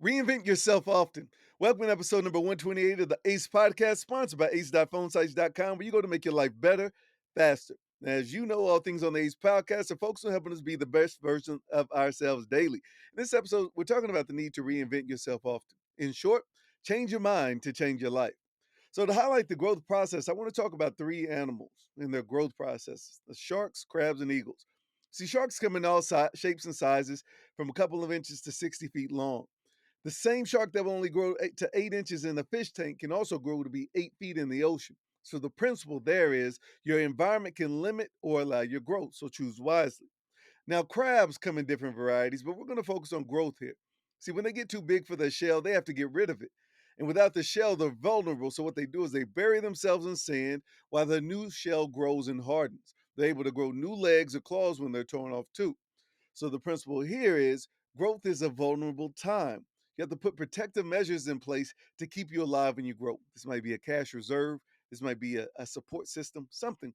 Reinvent Yourself Often. Welcome to episode number 128 of the ACE podcast, sponsored by ace.phonesites.com, where you go to make your life better, faster. As you know, all things on the ACE podcast are focused on helping us be the best version of ourselves daily. In this episode, we're talking about the need to reinvent yourself often. In short, change your mind to change your life. So, to highlight the growth process, I want to talk about three animals and their growth processes: the sharks, crabs, and eagles. See, sharks come in all shapes and sizes, from a couple of inches to 60 feet long. The same shark that will only grow 8 to 8 inches in a fish tank can also grow to be 8 feet in the ocean. So the principle there is your environment can limit or allow your growth. So choose wisely. Now, crabs come in different varieties, but we're going to focus on growth here. See, when they get too big for their shell, they have to get rid of it. And without the shell, they're vulnerable. So what they do is they bury themselves in sand while the new shell grows and hardens. They're able to grow new legs or claws when they're torn off too. So the principle here is growth is a vulnerable time. You have to put protective measures in place to keep you alive when you grow. This might be a cash reserve. This might be a support system, something.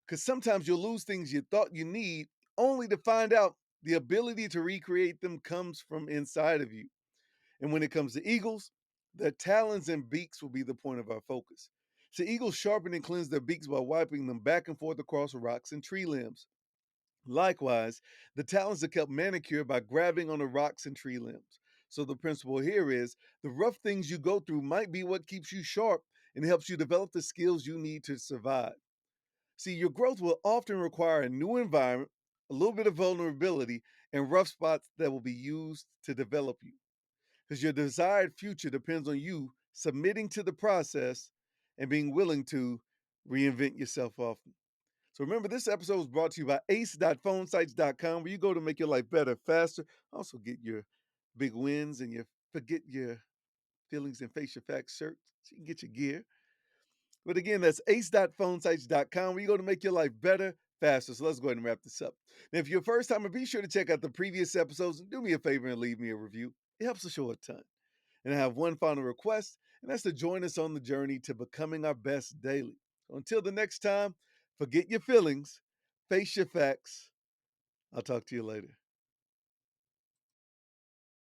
Because sometimes you'll lose things you thought you need only to find out the ability to recreate them comes from inside of you. And when it comes to eagles, their talons and beaks will be the point of our focus. So eagles sharpen and cleanse their beaks by wiping them back and forth across rocks and tree limbs. Likewise, the talons are kept manicured by grabbing on the rocks and tree limbs. So the principle here is the rough things you go through might be what keeps you sharp and helps you develop the skills you need to survive. See, your growth will often require a new environment, a little bit of vulnerability, and rough spots that will be used to develop you. Because your desired future depends on you submitting to the process and being willing to reinvent yourself often. So remember, this episode was brought to you by ace.phonesites.com, where you go to make your life better, faster. Also get your big wins and your forget your feelings and face your facts shirt so you can get your gear. But again, that's ace.phonesites.com, where you go to make your life better, faster. So let's go ahead and wrap this up. Now, if you're a first timer, be sure to check out the previous episodes and do me a favor and leave me a review. It helps the show a ton. And I have one final request, and that's to join us on the journey to becoming our best daily. So until the next time, forget your feelings, face your facts. I'll talk to you later.